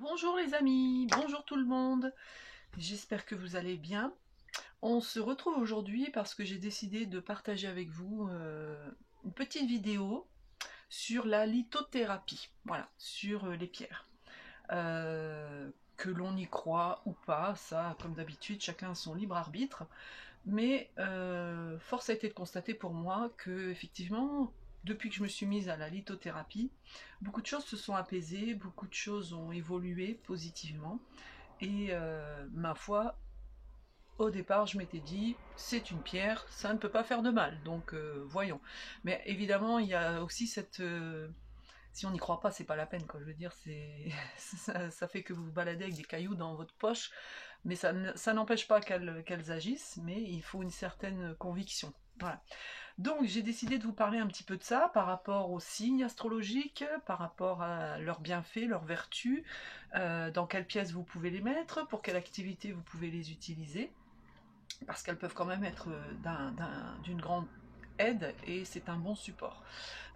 Bonjour les amis, bonjour tout le monde, j'espère que vous allez bien. On se retrouve aujourd'hui parce que j'ai décidé de partager avec vous une petite vidéo sur la lithothérapie, voilà, sur les pierres. Que l'on y croit ou pas, ça comme d'habitude, chacun a son libre arbitre, mais force a été de constater pour moi que effectivement, depuis que je me suis mise à la lithothérapie, beaucoup de choses se sont apaisées, beaucoup de choses ont évolué positivement. Et ma foi, au départ, je m'étais dit, c'est une pierre, ça ne peut pas faire de mal, donc voyons. Mais évidemment, il y a aussi cette... si on n'y croit pas, c'est pas la peine, quoi. Je veux dire, ça fait que vous vous baladez avec des cailloux dans votre poche, mais ça n'empêche pas qu'elles agissent, mais il faut une certaine conviction. Voilà. Donc j'ai décidé de vous parler un petit peu de ça par rapport aux signes astrologiques, par rapport à leurs bienfaits, leurs vertus, dans quelle pièce vous pouvez les mettre, pour quelle activité vous pouvez les utiliser, parce qu'elles peuvent quand même être d'une grande aide et c'est un bon support.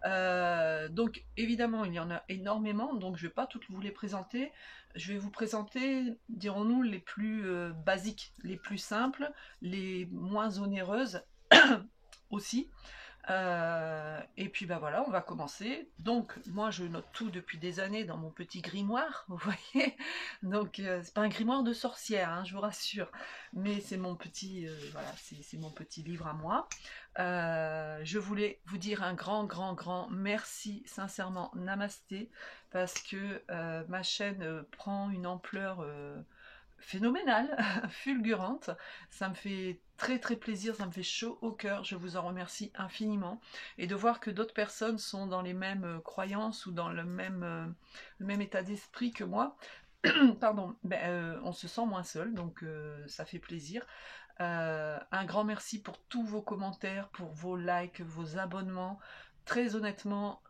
Donc évidemment il y en a énormément, donc je ne vais pas toutes vous les présenter, je vais vous présenter, dirons-nous, les plus basiques, les plus simples, les moins onéreuses aussi. Et puis bah voilà, on va commencer. Donc moi je note tout depuis des années dans mon petit grimoire, vous voyez. Donc c'est pas un grimoire de sorcière, hein, je vous rassure, mais c'est mon petit voilà, c'est mon petit livre à moi. Je voulais vous dire un grand merci, sincèrement, namasté, parce que ma chaîne prend une ampleur phénoménale, fulgurante. Ça me fait très plaisir, ça me fait chaud au cœur, je vous en remercie infiniment. Et de voir que d'autres personnes sont dans les mêmes croyances ou dans le même état d'esprit que moi, pardon, ben, on se sent moins seul, donc ça fait plaisir. Un grand merci pour tous vos commentaires, pour vos likes, vos abonnements. Très honnêtement,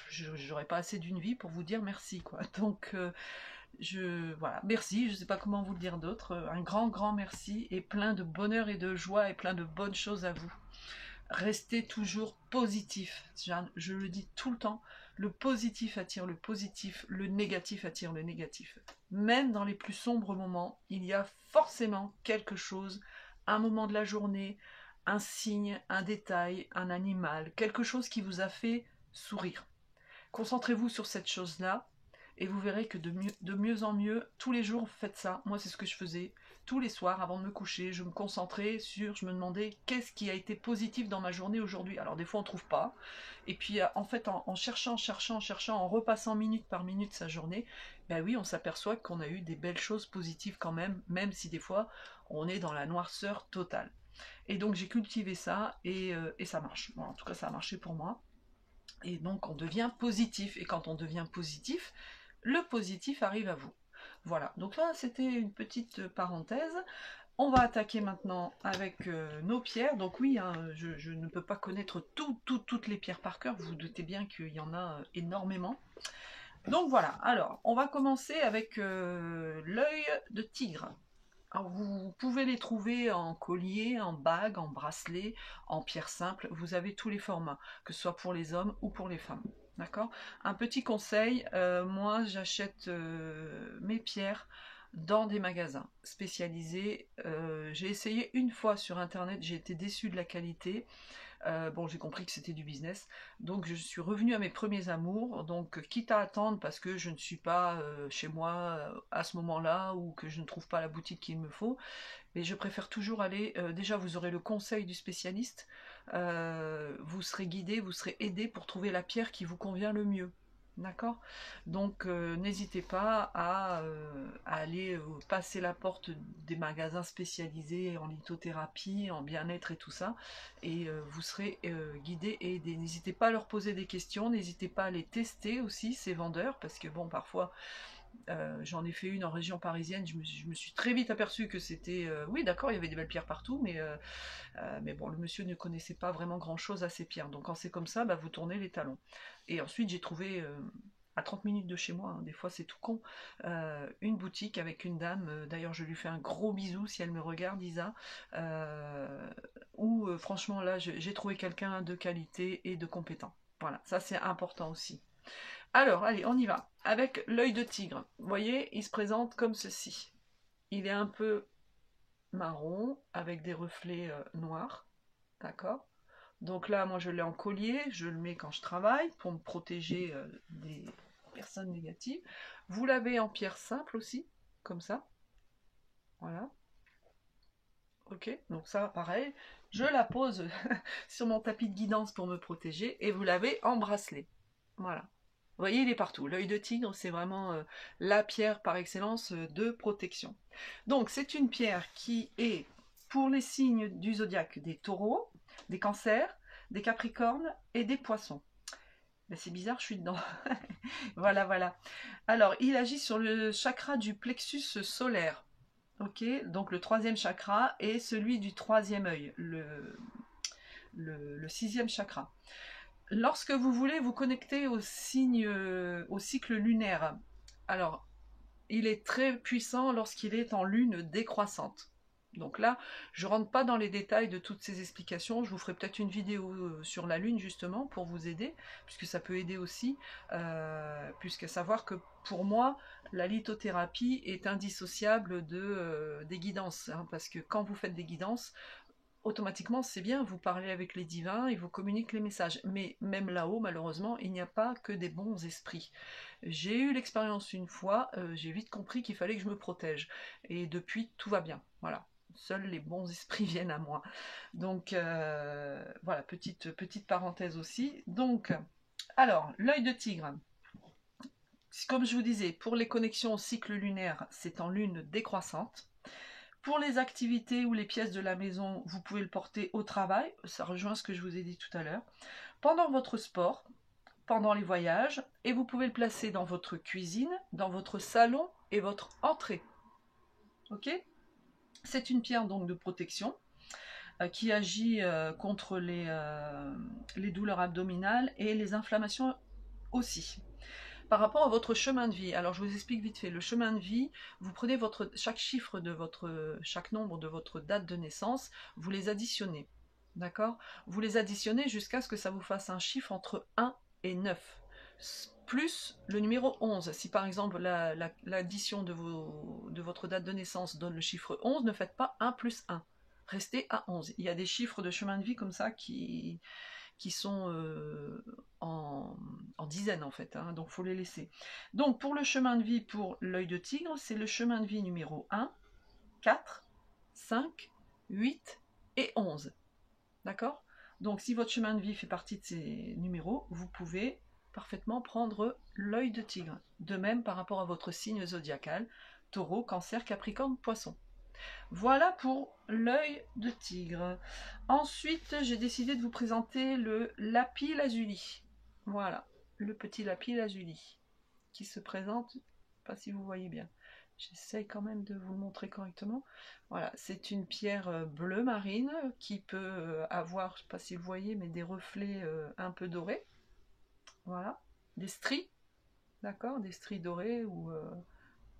j'aurais pas assez d'une vie pour vous dire merci, quoi. Donc voilà, merci, je ne sais pas comment vous le dire d'autre, un grand merci et plein de bonheur et de joie et plein de bonnes choses à vous. Restez toujours positif, je le dis tout le temps, le positif attire le positif, le négatif attire le négatif. Même dans les plus sombres moments, il y a forcément quelque chose, un moment de la journée, un signe, un détail, un animal, quelque chose qui vous a fait sourire. Concentrez-vous sur cette chose-là et vous verrez que de mieux en mieux, tous les jours, faites ça. Moi, c'est ce que je faisais. Tous les soirs, avant de me coucher, je me concentrais je me demandais qu'est-ce qui a été positif dans ma journée aujourd'hui. Alors, des fois, on ne trouve pas. Et puis, en fait, en cherchant, en repassant minute par minute sa journée, ben oui, on s'aperçoit qu'on a eu des belles choses positives quand même, même si des fois, on est dans la noirceur totale. Et donc, j'ai cultivé ça et ça marche. Bon, en tout cas, ça a marché pour moi. Et donc on devient positif. Et quand on devient positif, le positif arrive à vous. Voilà, donc là c'était une petite parenthèse. On va attaquer maintenant avec nos pierres. Donc oui, hein, je ne peux pas connaître toutes les pierres par cœur. Vous vous doutez bien qu'il y en a énormément. Donc voilà, alors on va commencer avec l'œil de tigre. Alors, vous pouvez les trouver en collier, en bague, en bracelet, en pierre simple. Vous avez tous les formats, que ce soit pour les hommes ou pour les femmes. D'accord. Un petit conseil, moi j'achète mes pierres dans des magasins spécialisés. J'ai essayé une fois sur internet, j'ai été déçue de la qualité. Bon, j'ai compris que c'était du business, donc je suis revenue à mes premiers amours, donc quitte à attendre parce que je ne suis pas chez moi à ce moment-là ou que je ne trouve pas la boutique qu'il me faut, mais je préfère toujours aller, déjà vous aurez le conseil du spécialiste, vous serez guidé, vous serez aidé pour trouver la pierre qui vous convient le mieux. D'accord. Donc n'hésitez pas à aller passer la porte des magasins spécialisés en lithothérapie, en bien-être et tout ça, et vous serez guidé et aidé. N'hésitez pas à leur poser des questions, n'hésitez pas à les tester aussi, ces vendeurs, parce que bon, parfois j'en ai fait une en région parisienne, je me suis très vite aperçue que c'était... oui, d'accord, il y avait des belles pierres partout, mais bon, le monsieur ne connaissait pas vraiment grand-chose à ces pierres. Donc quand c'est comme ça, bah, vous tournez les talons. Et ensuite, j'ai trouvé... à 30 minutes de chez moi, hein, des fois c'est tout con, une boutique avec une dame, d'ailleurs je lui fais un gros bisou si elle me regarde, Isa, où franchement là j'ai trouvé quelqu'un de qualité et de compétent. Voilà, ça c'est important aussi. Alors, allez, on y va. Avec l'œil de tigre, vous voyez, il se présente comme ceci. Il est un peu marron, avec des reflets noirs, d'accord? Donc là, moi, je l'ai en collier, je le mets quand je travaille, pour me protéger des personnes négatives. Vous l'avez en pierre simple aussi, comme ça. Voilà. Ok, donc ça, pareil, je la pose sur mon tapis de guidance pour me protéger, et vous l'avez en bracelet. Voilà. Vous voyez, il est partout. L'œil de tigre, c'est vraiment la pierre par excellence de protection. Donc, c'est une pierre qui est pour les signes du zodiaque des taureaux, des cancers, des capricornes et des poissons. Ben, c'est bizarre, je suis dedans. Voilà, voilà. Alors, il agit sur le chakra du plexus solaire. Ok, donc le troisième chakra est celui du troisième œil, le sixième chakra. Lorsque vous voulez vous connecter au cycle lunaire, alors il est très puissant lorsqu'il est en lune décroissante. Donc là, je ne rentre pas dans les détails de toutes ces explications. Je vous ferai peut-être une vidéo sur la lune justement pour vous aider, puisque ça peut aider aussi, puisque savoir que pour moi, la lithothérapie est indissociable des guidances, hein, parce que quand vous faites des guidances, automatiquement, c'est bien, vous parlez avec les divins, ils vous communiquent les messages. Mais même là-haut, malheureusement, il n'y a pas que des bons esprits. J'ai eu l'expérience une fois, j'ai vite compris qu'il fallait que je me protège. Et depuis, tout va bien. Voilà. Seuls les bons esprits viennent à moi. Donc, voilà, petite parenthèse aussi. Donc, alors, l'œil de tigre. Comme je vous disais, pour les connexions au cycle lunaire, c'est en lune décroissante. Pour les activités ou les pièces de la maison, vous pouvez le porter au travail, ça rejoint ce que je vous ai dit tout à l'heure, pendant votre sport, pendant les voyages, et vous pouvez le placer dans votre cuisine, dans votre salon et votre entrée. Ok? C'est une pierre donc de protection qui agit contre les douleurs abdominales et les inflammations aussi. Par rapport à votre chemin de vie, alors je vous explique vite fait, le chemin de vie, vous prenez chaque nombre de votre date de naissance, vous les additionnez, d'accord? Vous les additionnez jusqu'à ce que ça vous fasse un chiffre entre 1 et 9, plus le numéro 11. Si par exemple l'addition de votre date de naissance donne le chiffre 11, ne faites pas 1 plus 1, restez à 11. Il y a des chiffres de chemin de vie comme ça qui sont en dizaines en fait, hein, donc il faut les laisser. Donc pour le chemin de vie pour l'œil de tigre, c'est le chemin de vie numéro 1, 4, 5, 8 et 11. D'accord? Donc si votre chemin de vie fait partie de ces numéros, vous pouvez parfaitement prendre l'œil de tigre. De même par rapport à votre signe zodiacal, taureau, cancer, capricorne, poisson. Voilà pour l'œil de tigre. Ensuite, j'ai décidé de vous présenter le lapis lazuli. Voilà, le petit lapis lazuli qui se présente, pas si vous voyez bien. J'essaye quand même de vous le montrer correctement. Voilà, c'est une pierre bleu marine qui peut avoir, je ne sais pas si vous voyez, mais des reflets un peu dorés. Voilà, des stries, d'accord, des stries dorées ou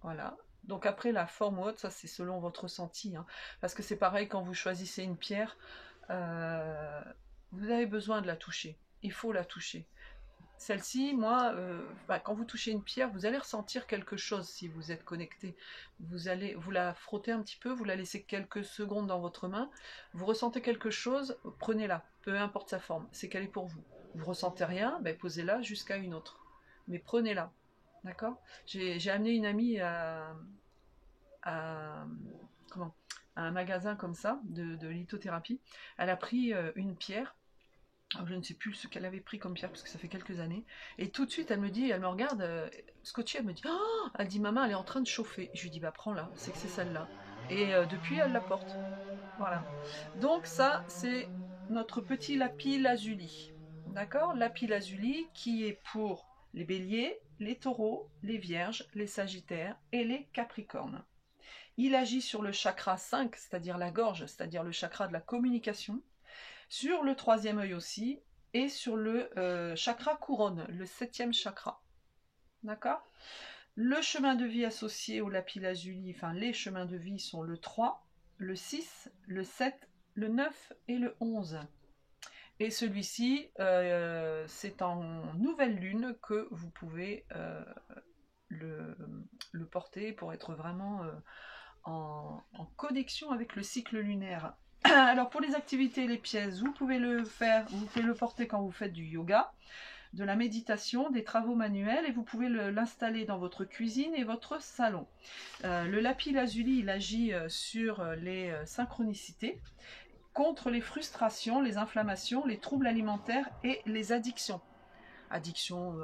voilà. Donc après la forme ou autre, ça c'est selon votre ressenti, hein. Parce que c'est pareil quand vous choisissez une pierre, euh, vous avez besoin de la toucher. Il faut la toucher. Celle-ci, moi, quand vous touchez une pierre, vous allez ressentir quelque chose si vous êtes connecté. Vous la frotter un petit peu, vous la laissez quelques secondes dans votre main, vous ressentez quelque chose, prenez-la, peu importe sa forme, c'est qu'elle est pour vous. Vous ressentez rien, ben posez-la jusqu'à une autre. Mais prenez-la, d'accord? J'ai amené une amie à, comment, à un magasin comme ça, de lithothérapie. Elle a pris une pierre. Alors, je ne sais plus ce qu'elle avait pris comme pierre parce que ça fait quelques années. Et tout de suite, elle me regarde, scotchée, elle me dit, oh, elle dit, maman, elle est en train de chauffer. Je lui dis, bah prends-la, c'est que c'est celle-là. Et depuis, elle la porte. Voilà. Donc ça, c'est notre petit lapis lazuli. D'accord? Lapis lazuli qui est pour les béliers, les taureaux, les vierges, les sagittaires et les capricornes. Il agit sur le chakra 5, c'est-à-dire la gorge, c'est-à-dire le chakra de la communication, sur le troisième œil aussi, et sur le chakra couronne, le septième chakra. D'accord? Le chemin de vie associé au lapis lazuli, enfin les chemins de vie sont le 3, le 6, le 7, le 9 et le 11. Et celui-ci, c'est en nouvelle lune que vous pouvez le porter pour être vraiment en connexion avec le cycle lunaire. Alors pour les activités et les pièces, vous pouvez le porter quand vous faites du yoga, de la méditation, des travaux manuels, et vous pouvez l'installer dans votre cuisine et votre salon. Le lapis lazuli, il agit sur les synchronicités, contre les frustrations, les inflammations, les troubles alimentaires et les addictions. Addiction,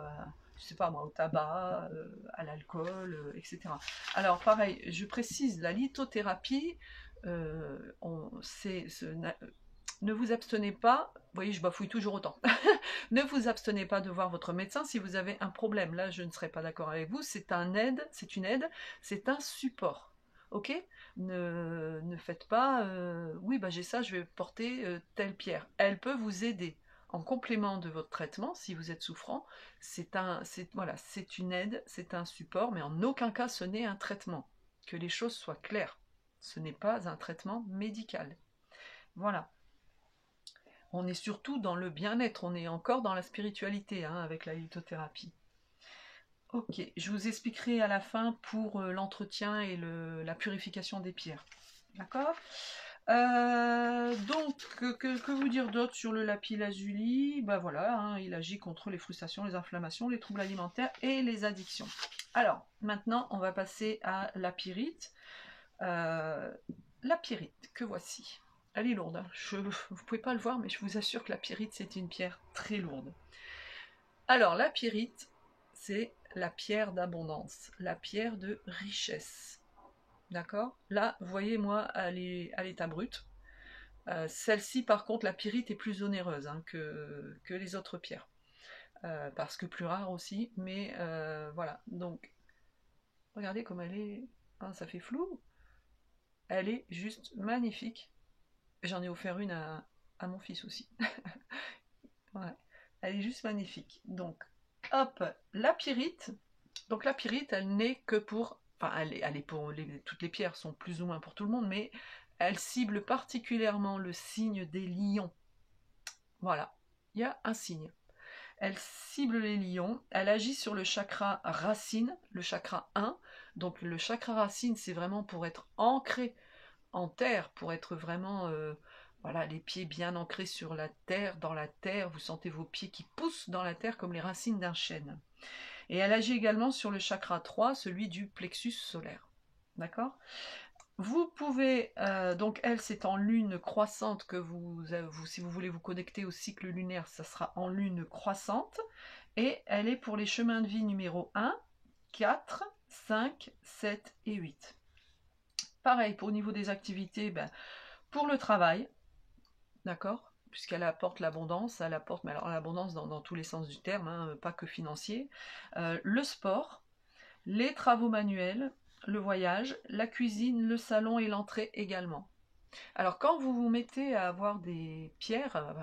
je sais pas moi, au tabac, à l'alcool, etc. Alors pareil, je précise, la lithothérapie, ne vous abstenez pas, vous voyez, je bafouille toujours autant. Ne vous abstenez pas de voir votre médecin si vous avez un problème. Là, je ne serai pas d'accord avec vous. C'est une aide, c'est un support. Ok? Ne faites pas, oui, bah, j'ai ça, je vais porter telle pierre. Elle peut vous aider en complément de votre traitement si vous êtes souffrant. Voilà, c'est une aide, c'est un support, mais en aucun cas ce n'est un traitement. Que les choses soient claires. Ce n'est pas un traitement médical. Voilà. On est surtout dans le bien-être, on est encore dans la spiritualité hein, avec la lithothérapie. Ok, je vous expliquerai à la fin pour l'entretien et la purification des pierres. D'accord. Donc, que vous dire d'autre sur le lapis lazuli? Ben voilà, hein, il agit contre les frustrations, les inflammations, les troubles alimentaires et les addictions. Alors, maintenant, on va passer à la pyrite. La pyrite, que voici. Elle est lourde, hein. Vous ne pouvez pas le voir, mais je vous assure que la pyrite, c'est une pierre très lourde. Alors, la pyrite, c'est la pierre d'abondance, la pierre de richesse. D'accord? Là, vous voyez, moi, elle est à l'état brut. Celle-ci, par contre, la pyrite est plus onéreuse hein, que les autres pierres. Parce que plus rare aussi, mais voilà. Donc, regardez comme elle est. Hein, ça fait flou. Elle est juste magnifique. J'en ai offert une à mon fils aussi. Ouais. Elle est juste magnifique. Donc, hop, la pyrite. Donc la pyrite, elle n'est que pour... Enfin, elle est pour... toutes les pierres sont plus ou moins pour tout le monde, mais elle cible particulièrement le signe des lions. Voilà, il y a un signe. Elle cible les lions, elle agit sur le chakra racine, le chakra 1. Donc le chakra racine, c'est vraiment pour être ancré en terre, pour être vraiment, voilà, les pieds bien ancrés sur la terre, dans la terre, vous sentez vos pieds qui poussent dans la terre comme les racines d'un chêne. Et elle agit également sur le chakra 3, celui du plexus solaire. D'accord? Vous pouvez, donc elle c'est en lune croissante que si vous voulez vous connecter au cycle lunaire, ça sera en lune croissante. Et elle est pour les chemins de vie numéro 1, 4, 5, 7 et 8. Pareil, pour au niveau des activités, ben, pour le travail, d'accord, puisqu'elle apporte l'abondance, elle apporte, mais alors l'abondance dans tous les sens du terme, hein, pas que financier, le sport, les travaux manuels, le voyage, la cuisine, le salon et l'entrée également. Alors quand vous vous mettez à avoir des pierres,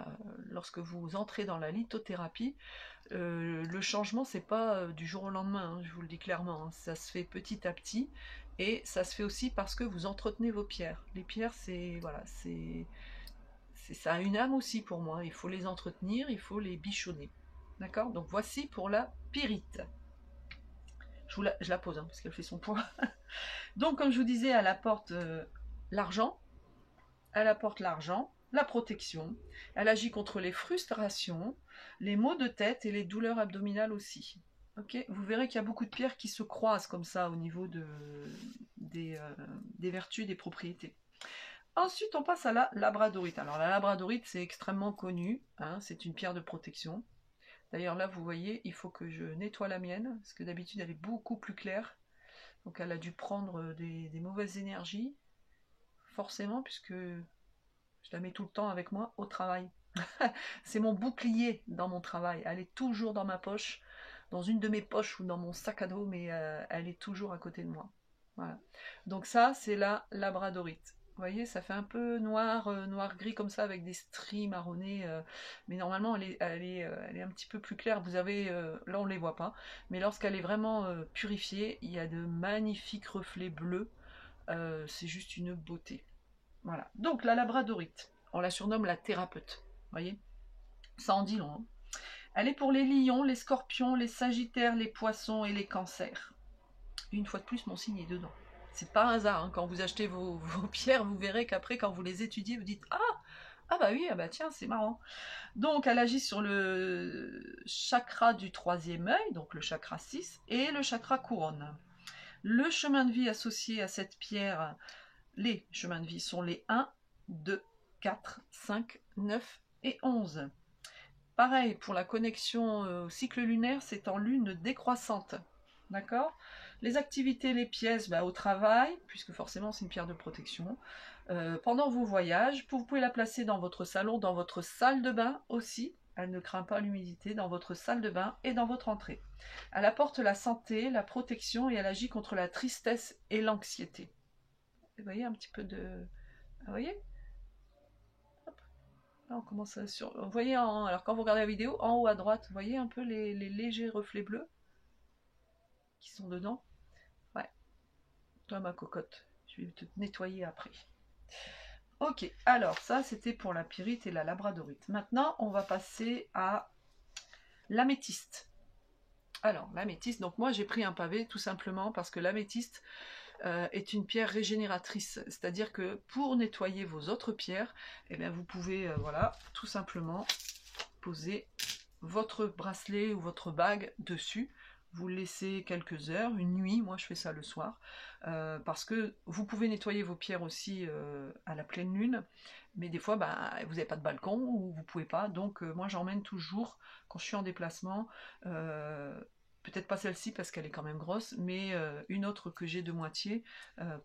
lorsque vous entrez dans la lithothérapie, le changement c'est pas du jour au lendemain, hein, je vous le dis clairement, hein, ça se fait petit à petit et ça se fait aussi parce que vous entretenez vos pierres. Les pierres c'est voilà, ça a une âme aussi pour moi, il faut les entretenir, il faut les bichonner. D'accord? Donc voici pour la pyrite. Je la pose hein, parce qu'elle fait son poids. Donc comme je vous disais, elle apporte l'argent, la protection, elle agit contre les frustrations, les maux de tête et les douleurs abdominales aussi. Okay, vous verrez qu'il y a beaucoup de pierres qui se croisent comme ça au niveau des vertus, des propriétés. Ensuite, on passe à la labradorite. Alors la labradorite, c'est extrêmement connu, hein, c'est une pierre de protection. D'ailleurs là, vous voyez, il faut que je nettoie la mienne, parce que d'habitude, elle est beaucoup plus claire. Donc elle a dû prendre des mauvaises énergies, forcément, puisque je la mets tout le temps avec moi au travail. C'est mon bouclier dans mon travail. Elle est toujours dans ma poche, dans une de mes poches ou dans mon sac à dos, mais elle est toujours à côté de moi. Voilà. Donc ça, c'est la labradorite. Vous voyez, ça fait un peu noir, noir-gris comme ça, avec des stries marronnées. Mais normalement, elle est un petit peu plus claire. Vous avez, là, on ne les voit pas. Mais lorsqu'elle est vraiment purifiée, il y a de magnifiques reflets bleus. C'est juste une beauté. Voilà. Donc, la labradorite, on la surnomme la thérapeute. Voyez, Ça en dit long. Hein. Elle est pour les lions, les scorpions, les sagittaires, les poissons et les cancers. Une fois de plus, mon signe est dedans. C'est pas un hasard, hein. Quand vous achetez vos pierres, vous verrez qu'après, quand vous les étudiez, vous dites « Ah bah oui, ah bah tiens, c'est marrant ». Donc, elle agit sur le chakra du troisième œil, donc le chakra 6, et le chakra couronne. Le chemin de vie associé à cette pierre, les chemins de vie sont les 1, 2, 4, 5, 9 et 11. Pareil, pour la connexion au cycle lunaire, c'est en lune décroissante. D'accord? Les activités, les pièces, bah, au travail, puisque forcément c'est une pierre de protection. Pendant vos voyages, vous pouvez la placer dans votre salon, dans votre salle de bain aussi. Elle ne craint pas l'humidité, dans votre salle de bain et dans votre entrée. Elle apporte la santé, la protection et elle agit contre la tristesse et l'anxiété. Vous voyez un petit peu de... Vous voyez? Là, on commence à sur... Vous voyez, alors quand vous regardez la vidéo, en haut à droite, vous voyez un peu les légers reflets bleus qui sont dedans. Ouais, toi ma cocotte, je vais te nettoyer après. Ok, alors ça c'était pour la pyrite et la labradorite. Maintenant, on va passer à l'améthyste. Alors, l'améthyste, donc moi j'ai pris un pavé tout simplement parce que l'améthyste est une pierre régénératrice. C'est-à-dire que pour nettoyer vos autres pierres, eh bien, vous pouvez voilà, tout simplement poser votre bracelet ou votre bague dessus. Vous le laissez quelques heures, une nuit, moi je fais ça le soir, parce que vous pouvez nettoyer vos pierres aussi à la pleine lune, mais des fois bah, vous n'avez pas de balcon ou vous pouvez pas, donc moi j'emmène toujours quand je suis en déplacement, peut-être pas celle-ci parce qu'elle est quand même grosse, mais une autre que j'ai de moitié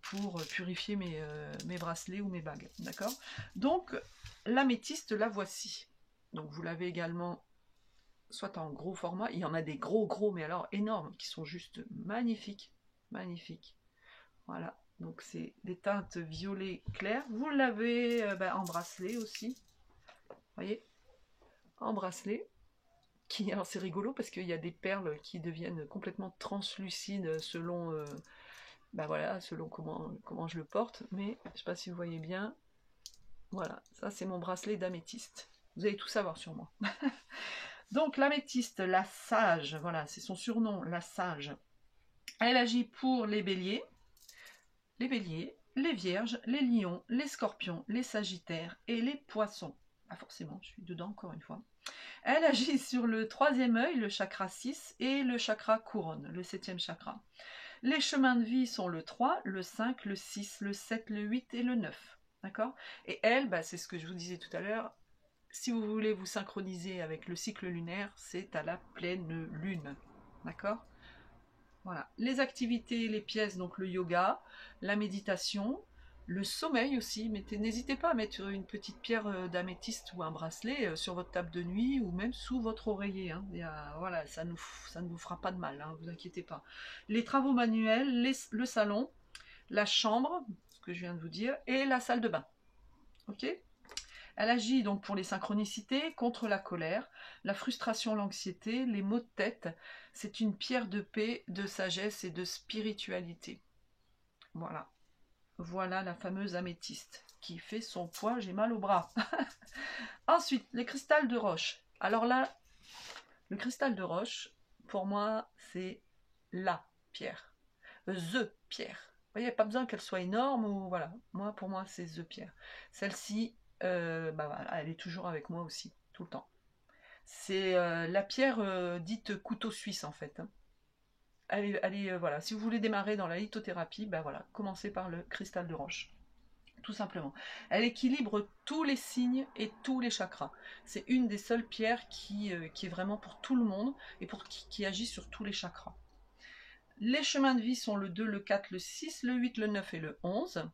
pour purifier mes bracelets ou mes bagues, d'accord? Donc l'améthyste, la voici. Donc vous l'avez également soit en gros format, il y en a des gros, mais alors énormes, qui sont juste magnifiques, magnifiques. Voilà, donc c'est des teintes violet clair. Vous l'avez en bracelet aussi, vous voyez, en bracelet. Alors c'est rigolo parce qu'il y a des perles qui deviennent complètement translucides selon, voilà, selon comment je le porte, mais je ne sais pas si vous voyez bien. Voilà, ça c'est mon bracelet d'améthyste. Vous allez tout savoir sur moi. Donc l'améthyste, la sage, voilà, c'est son surnom, la sage. Elle agit pour les béliers, les vierges, les lions, les scorpions, les sagittaires et les poissons. Ah forcément, je suis dedans encore une fois. Elle agit sur le troisième œil, le chakra 6, et le chakra couronne, le septième chakra. Les chemins de vie sont le 3, le 5, le 6, le 7, le 8 et le 9. D'accord? Et elle, c'est ce que je vous disais tout à l'heure, si vous voulez vous synchroniser avec le cycle lunaire, c'est à la pleine lune. D'accord? Voilà. Les activités, les pièces, donc le yoga, la méditation, le sommeil aussi. N'hésitez pas à mettre une petite pierre d'améthyste ou un bracelet sur votre table de nuit ou même sous votre oreiller. Hein. Voilà, ça ne vous fera pas de mal, hein, vous inquiétez pas. Les travaux manuels, le salon, la chambre, ce que je viens de vous dire, et la salle de bain. Ok ? Elle agit donc pour les synchronicités, contre la colère, la frustration, l'anxiété, les maux de tête. C'est une pierre de paix, de sagesse et de spiritualité. Voilà. Voilà la fameuse améthyste qui fait son poids, j'ai mal au bras. Ensuite, les cristals de roche. Alors là, le cristal de roche, pour moi, c'est la pierre. The pierre. Vous voyez, pas besoin qu'elle soit énorme ou voilà. Pour moi, c'est the pierre. Celle-ci, voilà, elle est toujours avec moi aussi, tout le temps. C'est la pierre dite couteau suisse en fait. Hein. Voilà. Si vous voulez démarrer dans la lithothérapie, voilà, commencez par le cristal de roche. Tout simplement. Elle équilibre tous les signes et tous les chakras. C'est une des seules pierres qui est vraiment pour tout le monde et qui agit sur tous les chakras. Les chemins de vie sont le 2, le 4, le 6, le 8, le 9 et le 11.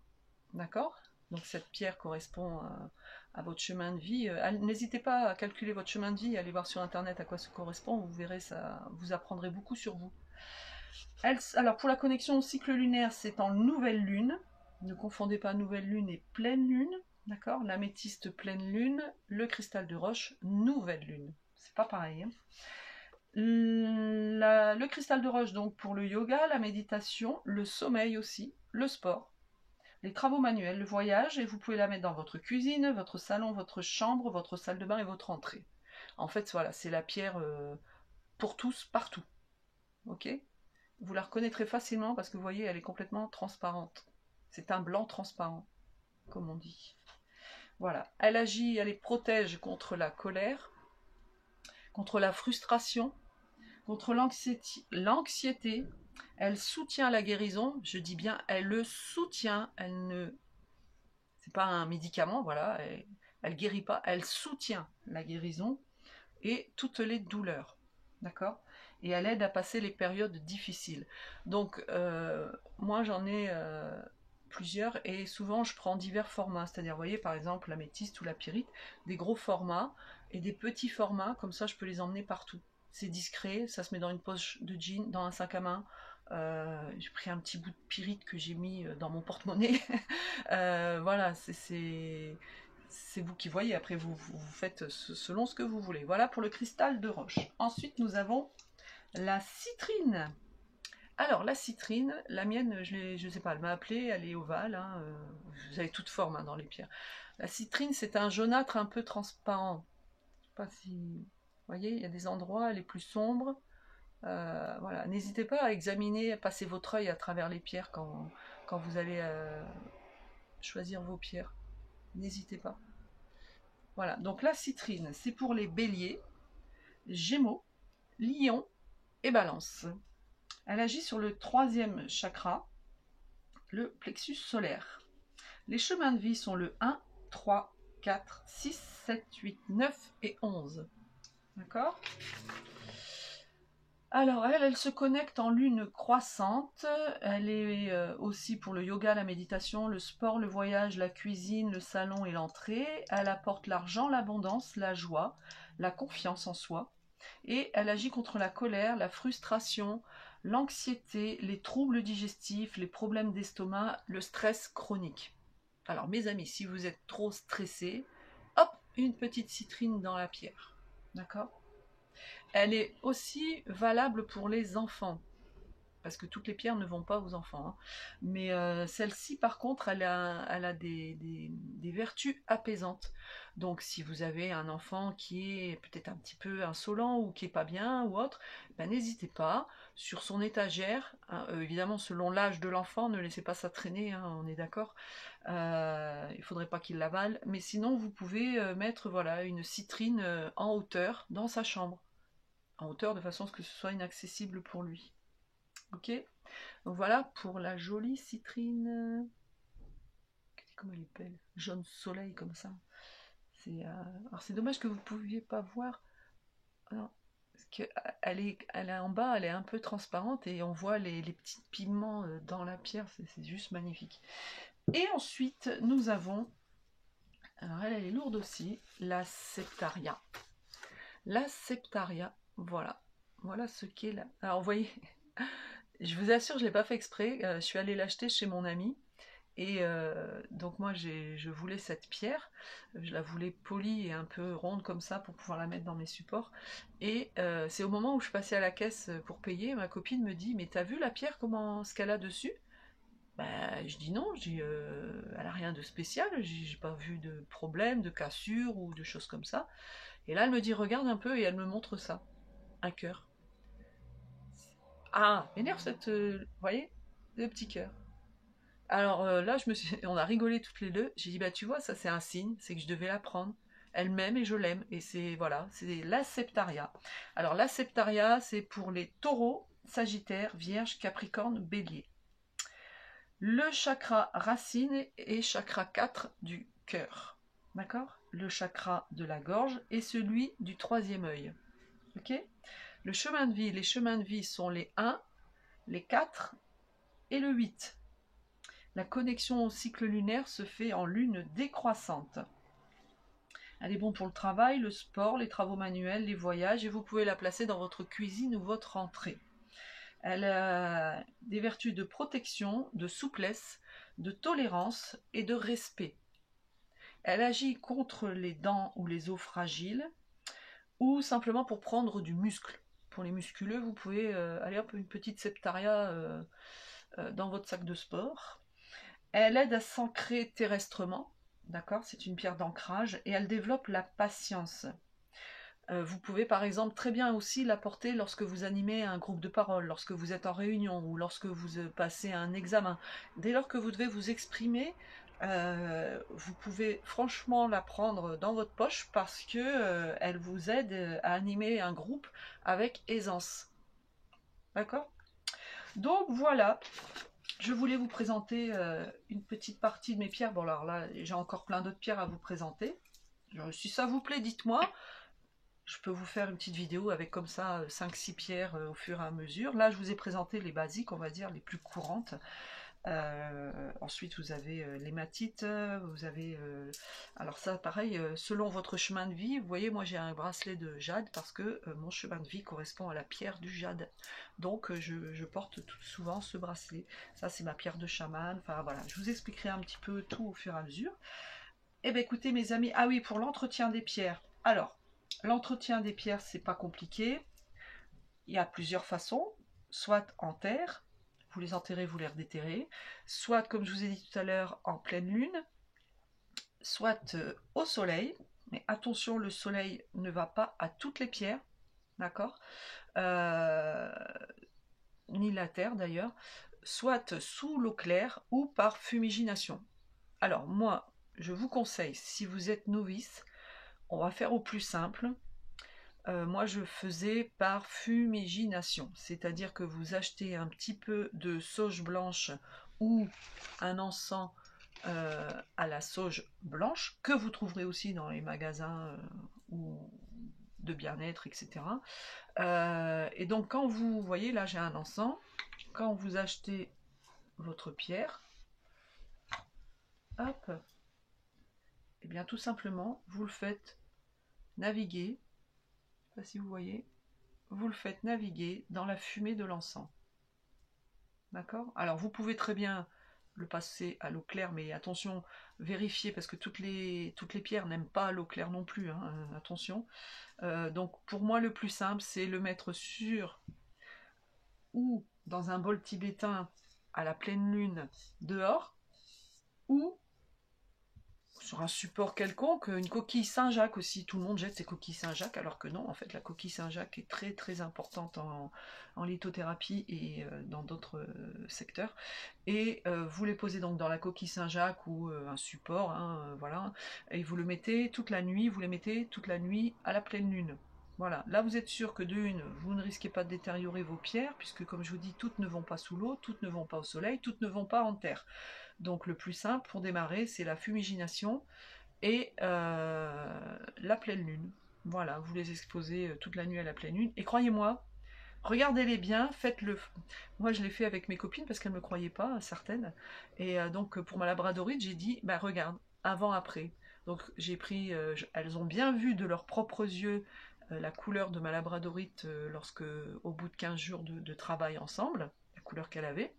D'accord? Donc cette pierre correspond à votre chemin de vie. N'hésitez pas à calculer votre chemin de vie, allez voir sur internet à quoi ça correspond, vous verrez, ça vous apprendrez beaucoup sur vous. Alors pour la connexion au cycle lunaire, c'est en nouvelle lune. Ne confondez pas nouvelle lune et pleine lune. D'accord? L'améthyste pleine lune, le cristal de roche, nouvelle lune. C'est pas pareil. Hein. Le cristal de roche donc pour le yoga, la méditation, le sommeil aussi, le sport, les travaux manuels, le voyage, et vous pouvez la mettre dans votre cuisine, votre salon, votre chambre, votre salle de bain et votre entrée. En fait, voilà, c'est la pierre pour tous, partout. Ok? Vous la reconnaîtrez facilement parce que vous voyez, elle est complètement transparente. C'est un blanc transparent, comme on dit. Voilà. Elle agit, elle les protège contre la colère, contre la frustration, contre l'anxiété. Elle soutient la guérison. Je dis bien, elle le soutient. Elle ne, c'est pas un médicament, voilà. Elle guérit pas. Elle soutient la guérison et toutes les douleurs. D'accord? Et elle aide à passer les périodes difficiles. Donc, moi, j'en ai plusieurs et souvent, je prends divers formats. C'est-à-dire, vous voyez, par exemple, l'améthyste ou la pyrite, des gros formats et des petits formats. Comme ça, je peux les emmener partout. C'est discret, ça se met dans une poche de jean, dans un sac à main. J'ai pris un petit bout de pyrite que j'ai mis dans mon porte-monnaie. Voilà, c'est vous qui voyez, après vous faites selon ce que vous voulez. Voilà pour le cristal de roche. Ensuite, nous avons la citrine. Alors, la citrine, la mienne, je ne sais pas, elle m'a appelée, elle est ovale, hein, vous avez toute forme hein, dans les pierres. La citrine, c'est un jaunâtre un peu transparent. Je sais pas si... Vous voyez, il y a des endroits, elle est plus sombre. Voilà, n'hésitez pas à examiner, à passer votre œil à travers les pierres quand vous allez choisir vos pierres. N'hésitez pas. Voilà, donc la citrine, c'est pour les béliers, gémeaux, lions et balance. Elle agit sur le 3e chakra, le plexus solaire. Les chemins de vie sont le 1, 3, 4, 6, 7, 8, 9 et 11. D'accord ? Alors, elle se connecte en lune croissante. Elle est aussi pour le yoga, la méditation, le sport, le voyage, la cuisine, le salon et l'entrée. Elle apporte l'argent, l'abondance, la joie, la confiance en soi. Et elle agit contre la colère, la frustration, l'anxiété, les troubles digestifs, les problèmes d'estomac, le stress chronique. Alors, mes amis, si vous êtes trop stressés, hop, une petite citrine dans la pierre. D'accord ? Elle est aussi valable pour les enfants, parce que toutes les pierres ne vont pas aux enfants. Hein. Mais celle-ci, par contre, elle a des vertus apaisantes. Donc, si vous avez un enfant qui est peut-être un petit peu insolent ou qui est pas bien ou autre, ben, n'hésitez pas, sur son étagère, hein, évidemment selon l'âge de l'enfant, ne laissez pas ça traîner, hein, on est d'accord. Il ne faudrait pas qu'il l'avale. Mais sinon, vous pouvez mettre voilà, une citrine en hauteur dans sa chambre. En hauteur de façon à ce que ce soit inaccessible pour lui. Ok ? Donc voilà pour la jolie citrine. Comment elle est belle ? Jaune soleil comme ça. Alors c'est dommage que vous ne pouviez pas voir. Alors, parce que elle est en bas, elle est un peu transparente et on voit les petits pigments dans la pierre. C'est juste magnifique. Et ensuite, nous avons, alors elle est lourde aussi, la septaria. La septaria, voilà. Voilà ce qu'est là. Alors vous voyez, je vous assure, je ne l'ai pas fait exprès. Je suis allée l'acheter chez mon ami. Et donc moi, je voulais cette pierre. Je la voulais polie et un peu ronde comme ça pour pouvoir la mettre dans mes supports. Et c'est au moment où je passais à la caisse pour payer, ma copine me dit « Mais t'as vu la pierre, ce qu'elle a dessus ?» Ben, je dis non, elle a rien de spécial, j'ai pas vu de problème, de cassure ou de choses comme ça. Et là, elle me dit « Regarde un peu » et elle me montre ça. Un cœur. Ah, m'énerve cette... vous voyez, le petit cœur. Alors là, on a rigolé toutes les deux. J'ai dit, bah tu vois, ça c'est un signe, c'est que je devais la prendre. Elle m'aime et je l'aime. Et c'est, voilà, c'est la septaria. Alors la septaria, c'est pour les taureaux, sagittaires, vierges, capricornes, béliers. Le chakra racine est chakra 4 du cœur. D'accord ? Le chakra de la gorge est celui du 3e œil. Ok ? Le chemin de vie, les chemins de vie sont les 1, les 4 et le 8. La connexion au cycle lunaire se fait en lune décroissante. Elle est bonne pour le travail, le sport, les travaux manuels, les voyages, et vous pouvez la placer dans votre cuisine ou votre entrée. Elle a des vertus de protection, de souplesse, de tolérance et de respect. Elle agit contre les dents ou les os fragiles, ou simplement pour prendre du muscle. Pour les musculeux, vous pouvez aller hop, une petite septaria dans votre sac de sport. Elle aide à s'ancrer terrestrement, d'accord, c'est une pierre d'ancrage, et elle développe la patience. Vous pouvez par exemple très bien aussi l'apporter lorsque vous animez un groupe de parole, lorsque vous êtes en réunion ou lorsque vous passez un examen. Dès lors que vous devez vous exprimer, vous pouvez franchement la prendre dans votre poche parce que elle vous aide à animer un groupe avec aisance. D'accord? Donc voilà, je voulais vous présenter une petite partie de mes pierres. Bon alors là, j'ai encore plein d'autres pierres à vous présenter. Si ça vous plaît, dites-moi. Je peux vous faire une petite vidéo avec comme ça 5-6 pierres au fur et à mesure. Là, je vous ai présenté les basiques, on va dire, les plus courantes. Ensuite, vous avez l'hématite, vous avez... alors ça, pareil, selon votre chemin de vie, vous voyez, moi j'ai un bracelet de jade parce que mon chemin de vie correspond à la pierre du jade. Donc, je porte tout souvent ce bracelet. Ça, c'est ma pierre de chaman. Enfin, voilà, je vous expliquerai un petit peu tout au fur et à mesure. Eh bien, écoutez, mes amis, ah oui, pour l'entretien des pierres. Alors, l'entretien des pierres, c'est pas compliqué. Il y a plusieurs façons, soit en terre, vous les enterrez, vous les redéterrez, soit, comme je vous ai dit tout à l'heure, en pleine lune, soit au soleil, mais attention, le soleil ne va pas à toutes les pierres, d'accord, ni la terre d'ailleurs, soit sous l'eau claire ou par fumigination. Alors moi, je vous conseille, si vous êtes novice, on va faire au plus simple. Moi, je faisais par fumigination, c'est-à-dire que vous achetez un petit peu de sauge blanche ou un encens à la sauge blanche, que vous trouverez aussi dans les magasins ou de bien-être, etc. Et donc, quand vous voyez, là j'ai un encens, quand vous achetez votre pierre, hop, et bien tout simplement, vous le faites naviguer, je ne sais pas si vous voyez, vous le faites naviguer dans la fumée de l'encens. D'accord? Alors vous pouvez très bien le passer à l'eau claire, mais attention, vérifiez, parce que toutes les pierres n'aiment pas l'eau claire non plus, hein, attention. Donc pour moi, le plus simple, c'est le mettre sur ou dans un bol tibétain à la pleine lune dehors, ou sur un support quelconque, une coquille Saint-Jacques aussi. Tout le monde jette ses coquilles Saint-Jacques, alors que non, en fait, la coquille Saint-Jacques est très très importante en lithothérapie et dans d'autres secteurs. Et vous les posez donc dans la coquille Saint-Jacques ou un support, hein, voilà, et vous le mettez toute la nuit, vous les mettez toute la nuit à la pleine lune. Voilà, là vous êtes sûr que de une, vous ne risquez pas de détériorer vos pierres, puisque comme je vous dis, toutes ne vont pas sous l'eau, toutes ne vont pas au soleil, toutes ne vont pas en terre. Donc le plus simple pour démarrer, c'est la fumigination et la pleine lune. Voilà, vous les exposez toute la nuit à la pleine lune. Et croyez-moi, regardez-les bien, faites-le. Moi, je l'ai fait avec mes copines parce qu'elles ne me croyaient pas, certaines. Et donc, pour ma labradorite, j'ai dit, bah regarde, avant, après. Donc, j'ai pris, elles ont bien vu de leurs propres yeux la couleur de ma labradorite lorsque, au bout de 15 jours de travail ensemble, la couleur qu'elle avait.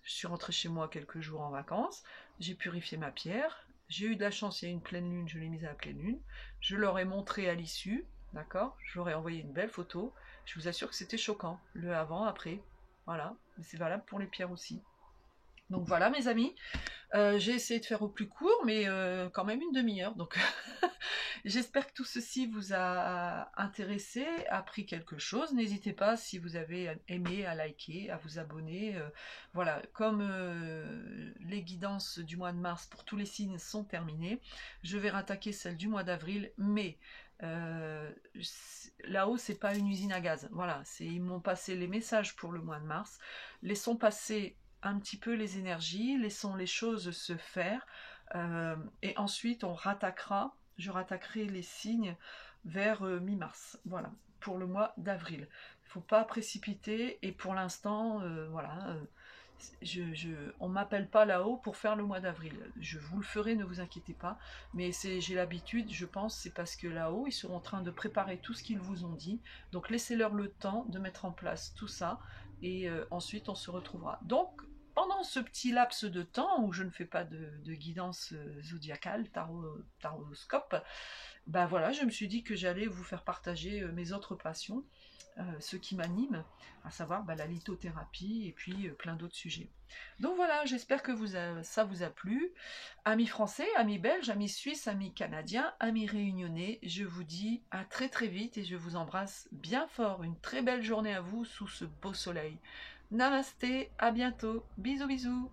Je suis rentrée chez moi quelques jours en vacances, j'ai purifié ma pierre, j'ai eu de la chance, il y a une pleine lune, je l'ai mise à la pleine lune, je leur ai montré à l'issue, d'accord, je leur ai envoyé une belle photo, je vous assure que c'était choquant, le avant, après, voilà, c'est valable pour les pierres aussi. Donc voilà mes amis, j'ai essayé de faire au plus court, mais quand même une demi-heure, donc j'espère que tout ceci vous a intéressé, appris quelque chose. N'hésitez pas, si vous avez aimé, à liker, à vous abonner. Voilà, comme les guidances du mois de mars pour tous les signes sont terminées, je vais rattaquer celle du mois d'avril, mais là-haut, c'est pas une usine à gaz. Voilà, ils m'ont passé les messages pour le mois de mars. Laissons passer un petit peu les énergies, laissons les choses se faire. Et ensuite, je rattaquerai les signes vers mi-mars, voilà, pour le mois d'avril. Il ne faut pas précipiter, et pour l'instant, voilà, on ne m'appelle pas là-haut pour faire le mois d'avril. Je vous le ferai, ne vous inquiétez pas, mais j'ai l'habitude, je pense, c'est parce que là-haut, ils seront en train de préparer tout ce qu'ils vous ont dit, donc laissez-leur le temps de mettre en place tout ça, et ensuite on se retrouvera. Donc, pendant ce petit laps de temps où je ne fais pas de guidance zodiacale, taroscope, ben voilà, je me suis dit que j'allais vous faire partager mes autres passions. ce qui m'anime, à savoir la lithothérapie et puis plein d'autres sujets. Donc voilà, j'espère que ça vous a plu. Amis français, amis belges, amis suisses, amis canadiens, amis réunionnais, je vous dis à très très vite et je vous embrasse bien fort. Une très belle journée à vous sous ce beau soleil. Namasté, à bientôt, bisous bisous.